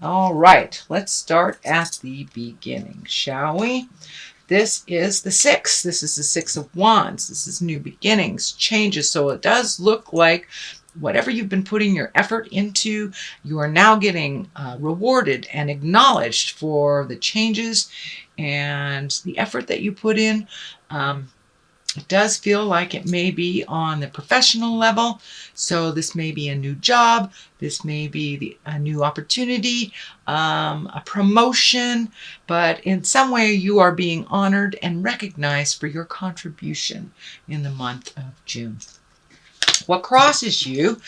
All right, let's start at the beginning, shall we? This is the six. This is the Six of Wands. This is new beginnings, changes. So it does look like whatever you've been putting your effort into, you are now getting rewarded and acknowledged for the changes and the effort that you put in. It does feel like it may be on the professional level. So this may be a new job. This may be a new opportunity, a promotion, but in some way you are being honored and recognized for your contribution in the month of June. What crosses you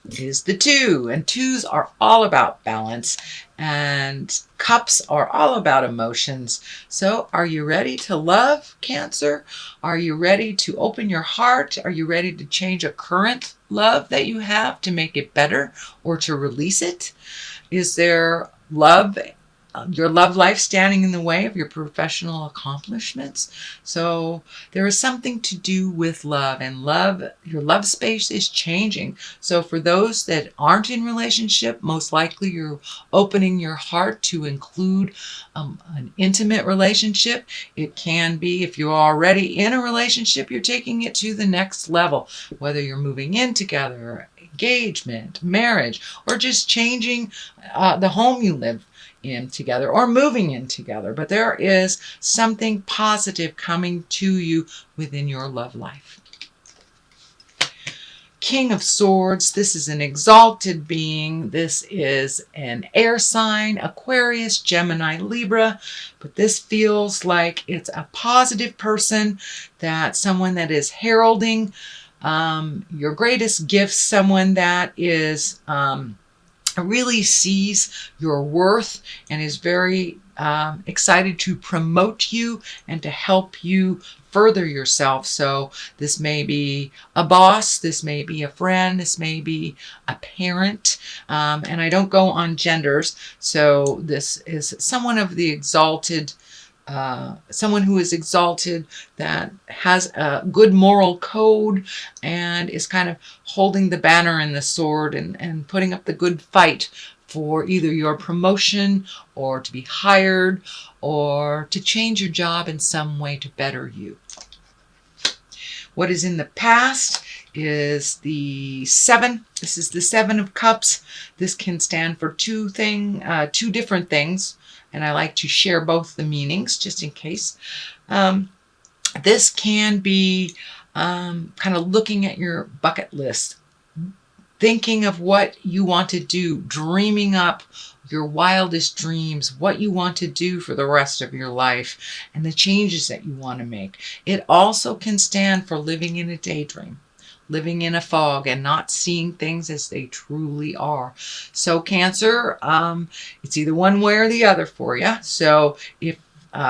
is the two, and twos are all about balance, and cups are all about emotions. So are you ready to love, Cancer? Are you ready to open your heart? Are you ready to change a current love that you have to make it better or to release it? Is there love, your love life, standing in the way of your professional accomplishments? So there is something to do with love, and love, your love space is changing. So for those that aren't in relationship, most likely you're opening your heart to include an intimate relationship. It can be, if you're already in a relationship, you're taking it to the next level, whether you're moving in together, engagement, marriage, or just changing the home you live in together or moving in together. But there is something positive coming to you within your love life. King of Swords, this is an exalted being. This is an air sign, Aquarius, Gemini, Libra, but this feels like it's a positive person, that someone that is heralding your greatest gifts, someone that is really sees your worth and is very excited to promote you and to help you further yourself. So this may be a boss, this may be a friend, this may be a parent, and I don't go on genders. So this is someone of the exalted, someone who is exalted, that has a good moral code and is kind of holding the banner and the sword and putting up the good fight for either your promotion or to be hired or to change your job in some way to better you. What is in the past is the seven. This is the Seven of Cups. This can stand for two different things, and I like to share both the meanings just in case. This can be kind of looking at your bucket list, thinking of what you want to do, dreaming up your wildest dreams, what you want to do for the rest of your life, and the changes that you want to make. It also can stand for living in a daydream, living in a fog and not seeing things as they truly are. So Cancer, it's either one way or the other for you. So if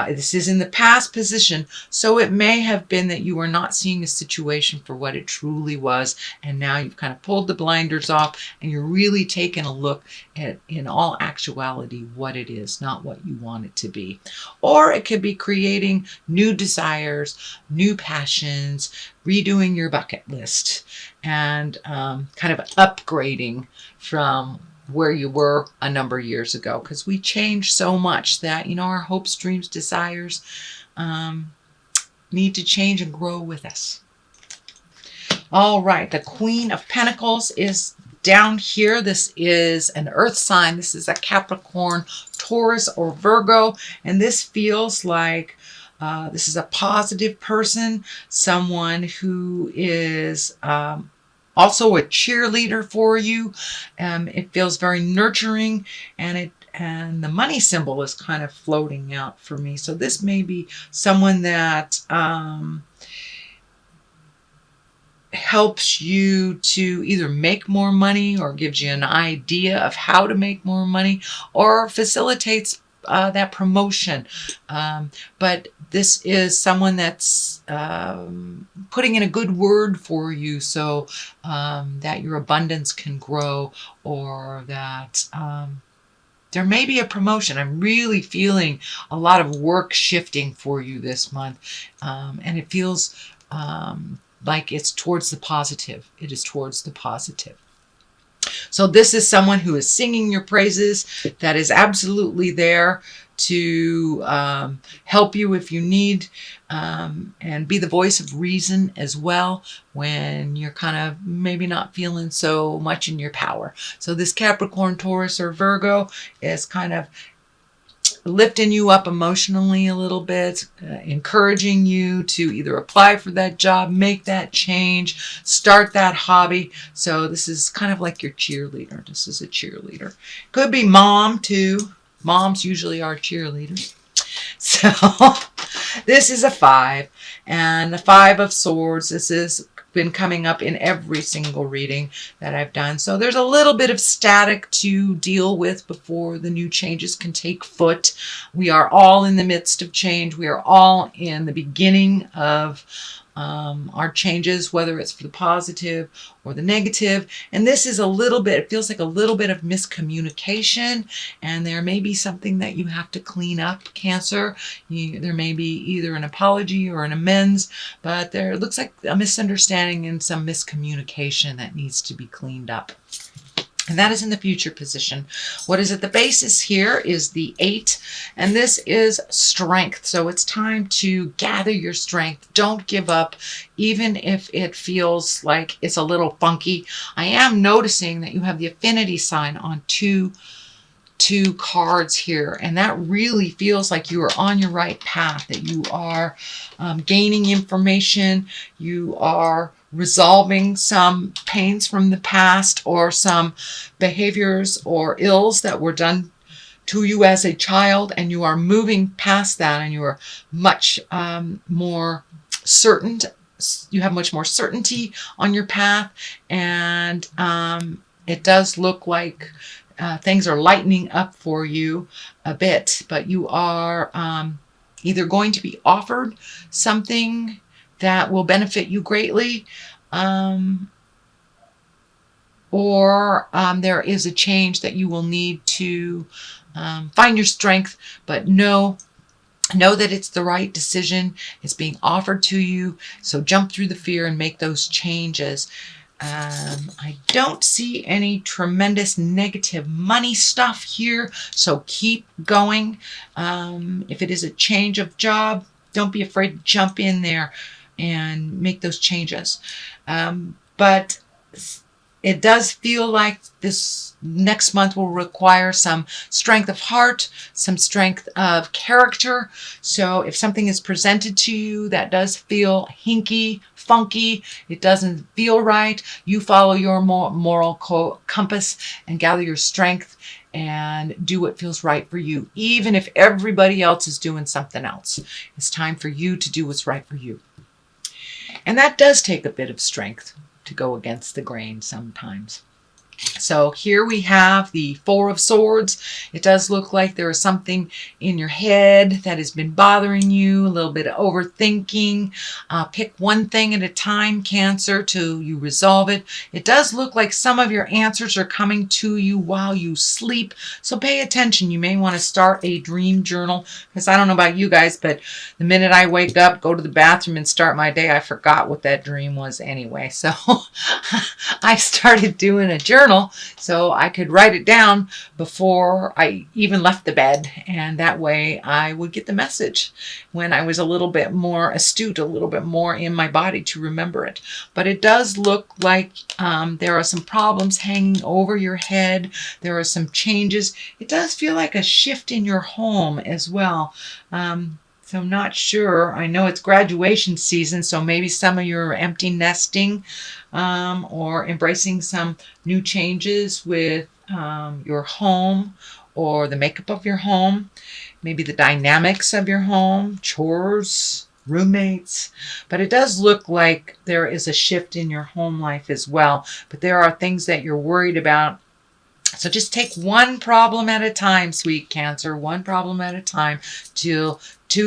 this is in the past position, so it may have been that you were not seeing a situation for what it truly was, and now you've kind of pulled the blinders off and you're really taking a look at, in all actuality, what it is, not what you want it to be. Or it could be creating new desires, new passions, redoing your bucket list, and kind of upgrading from where you were a number of years ago, because we changed so much that, you know, our hopes, dreams, desires need to change and grow with us. All right, the Queen of Pentacles is down here. This is an earth sign. This is a Capricorn, Taurus, or Virgo, and this feels like this is a positive person, someone who is also a cheerleader for you. It feels very nurturing, and the money symbol is kind of floating out for me. So this may be someone that helps you to either make more money, or gives you an idea of how to make more money, or facilitates that promotion. But this is someone that's putting in a good word for you, so that your abundance can grow, or that there may be a promotion. I'm really feeling a lot of work shifting for you this month, and it feels like it's towards the positive. It is towards the positive. So this is someone who is singing your praises, that is absolutely there to help you if you need, and be the voice of reason as well when you're kind of maybe not feeling so much in your power. So this Capricorn, Taurus, or Virgo is kind of lifting you up emotionally a little bit, encouraging you to either apply for that job, make that change, start that hobby. So this is kind of like your cheerleader. This is a cheerleader. Could be mom too. Moms usually are cheerleaders. So this is a 5, and the 5 of Swords. This has been coming up in every single reading that I've done. So there's a little bit of static to deal with before the new changes can take foot. We are all in the midst of change. We are all in the beginning of our changes, whether it's for the positive or the negative. And this is a little bit, it feels like a little bit of miscommunication, and there may be something that you have to clean up, Cancer. There may be either an apology or an amends, but there looks like a misunderstanding and some miscommunication that needs to be cleaned up. And that is in the future position. What is at the basis here is the 8, and this is strength. So it's time to gather your strength. Don't give up, even if it feels like it's a little funky. I am noticing that you have the affinity sign on two cards here, and that really feels like you are on your right path, that you are gaining information, you are resolving some pains from the past or some behaviors or ills that were done to you as a child, and you are moving past that, and you are much more certain. You have much more certainty on your path, and it does look like things are lightening up for you a bit, but you are either going to be offered something that will benefit you greatly, or there is a change that you will need to find your strength, but know that it's the right decision. It's being offered to you, so jump through the fear and make those changes. I don't see any tremendous negative money stuff here, so keep going. If it is a change of job, don't be afraid to jump in there and make those changes. But it does feel like this next month will require some strength of heart, some strength of character. So if something is presented to you that does feel hinky, funky, it doesn't feel right, you follow your moral compass and gather your strength and do what feels right for you, even if everybody else is doing something else. It's time for you to do what's right for you. And that does take a bit of strength to go against the grain sometimes. So here we have the 4 of Swords. It does look like there is something in your head that has been bothering you, a little bit of overthinking. Pick one thing at a time, Cancer, till you resolve it. It does look like some of your answers are coming to you while you sleep, so pay attention. You may want to start a dream journal, because I don't know about you guys, but the minute I wake up, go to the bathroom and start my day, I forgot what that dream was anyway. So I started doing a journal so I could write it down before I even left the bed, and that way I would get the message when I was a little bit more astute, a little bit more in my body to remember it. But it does look like there are some problems hanging over your head. There are some changes. It does feel like a shift in your home as well. So I'm not sure. I know it's graduation season, so maybe some of you are empty nesting or embracing some new changes with your home or the makeup of your home, maybe the dynamics of your home, chores, roommates. But it does look like there is a shift in your home life as well. But there are things that you're worried about. So just take one problem at a time, sweet Cancer, one problem at a time to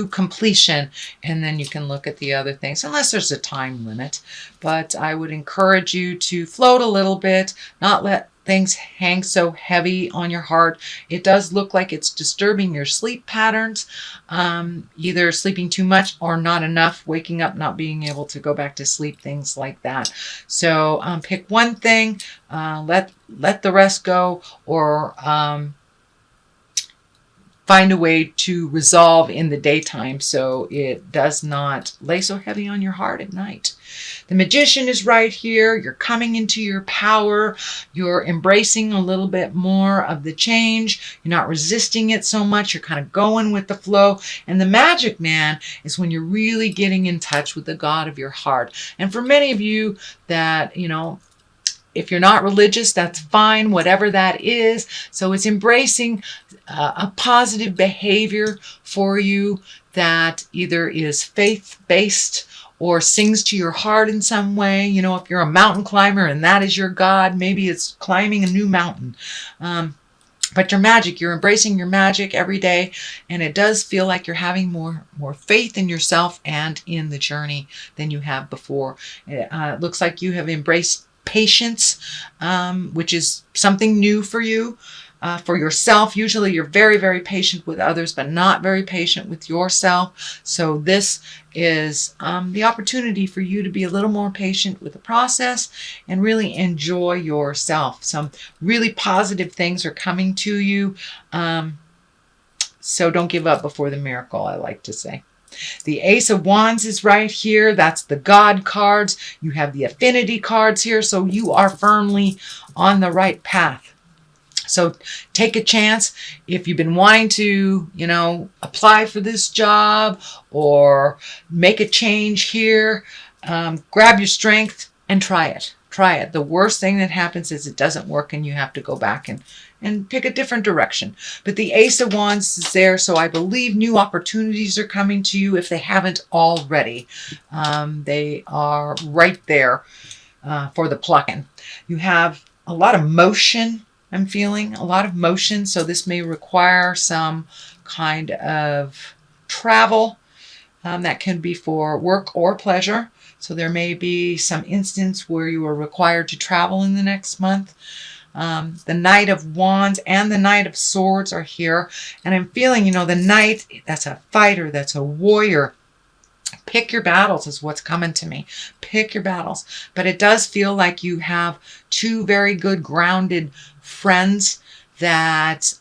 completion, and then you can look at the other things, unless there's a time limit. But I would encourage you to float a little bit, not let things hang so heavy on your heart. It does look like it's disturbing your sleep patterns, either sleeping too much or not enough, waking up, not being able to go back to sleep, things like that. So pick one thing, let the rest go, or find a way to resolve in the daytime so it does not lay so heavy on your heart at night. The Magician is right here. You're coming into your power. You're embracing a little bit more of the change. You're not resisting it so much. You're kind of going with the flow. And the Magic Man is when you're really getting in touch with the God of your heart. And for many of you that, if you're not religious, that's fine, whatever that is. So it's embracing a positive behavior for you that either is faith-based or sings to your heart in some way. If you're a mountain climber and that is your God, maybe it's climbing a new mountain. But your magic, you're embracing your magic every day, and it does feel like you're having more faith in yourself and in the journey than you have before. It looks like you have embraced patience, which is something new for you. For yourself, usually you're very, very patient with others, but not very patient with yourself. So this is the opportunity for you to be a little more patient with the process and really enjoy yourself. Some really positive things are coming to you. So don't give up before the miracle, I like to say. The Ace of Wands is right here. That's the God cards. You have the affinity cards here. So you are firmly on the right path. So take a chance. If you've been wanting to, apply for this job or make a change here, grab your strength and try it. Try it. The worst thing that happens is it doesn't work and you have to go back and pick a different direction. But the Ace of Wands is there, so I believe new opportunities are coming to you if they haven't already. They are right there for the plucking. You have a lot of motion. I'm feeling a lot of motion, so this may require some kind of travel. That can be for work or pleasure. So there may be some instance where you are required to travel in the next month. The Knight of Wands and the Knight of Swords are here. And I'm feeling, the Knight, that's a fighter, that's a warrior. Pick your battles is what's coming to me. Pick your battles. But it does feel like you have two very good grounded friends that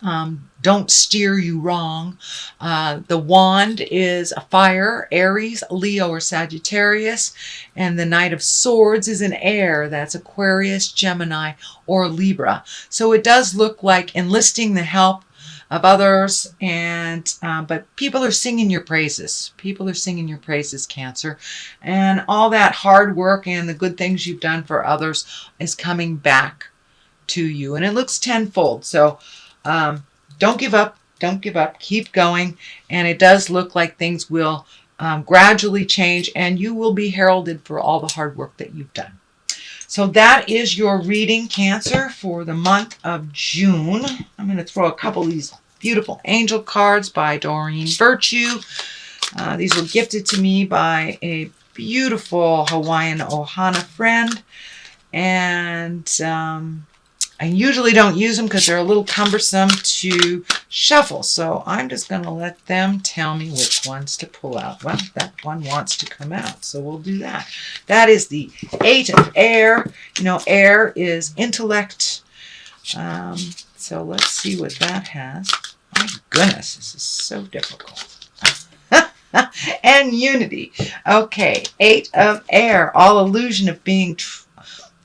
don't steer you wrong. The Wand is a fire, Aries, Leo, or Sagittarius. And the Knight of Swords is an air, that's Aquarius, Gemini, or Libra. So it does look like enlisting the help of others, and but people are singing your praises. People are singing your praises, Cancer. And all that hard work and the good things you've done for others is coming back to you. And it looks tenfold. So don't give up. Don't give up. Keep going. And it does look like things will gradually change, and you will be heralded for all the hard work that you've done. So that is your reading, Cancer, for the month of June. I'm going to throw a couple of these beautiful angel cards by Doreen Virtue. These were gifted to me by a beautiful Hawaiian Ohana friend. And I usually don't use them because they're a little cumbersome to shuffle. So I'm just going to let them tell me which ones to pull out. Well, that one wants to come out, so we'll do that. That is the Eight of Air. Air is intellect. So let's see what that has. My goodness, this is so difficult. And unity. Okay, Eight of Air. All illusion of being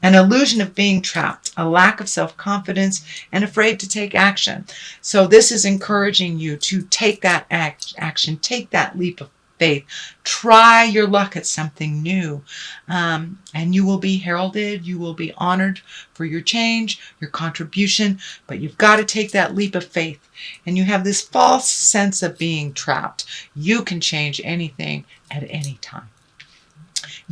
an illusion of being trapped, a lack of self-confidence, and afraid to take action. So this is encouraging you to take that action, take that leap of faith, try your luck at something new, and you will be heralded, you will be honored for your change, your contribution, but you've got to take that leap of faith. And you have this false sense of being trapped. You can change anything at any time.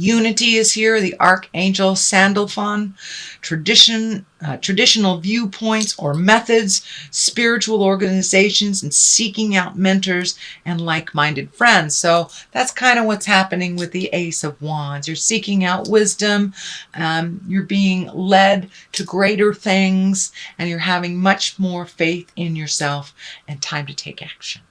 Unity is here, the Archangel Sandalphon. Traditional viewpoints or methods, spiritual organizations, and seeking out mentors and like-minded friends. So that's kind of what's happening with the Ace of Wands. You're seeking out wisdom, you're being led to greater things, and you're having much more faith in yourself and time to take action.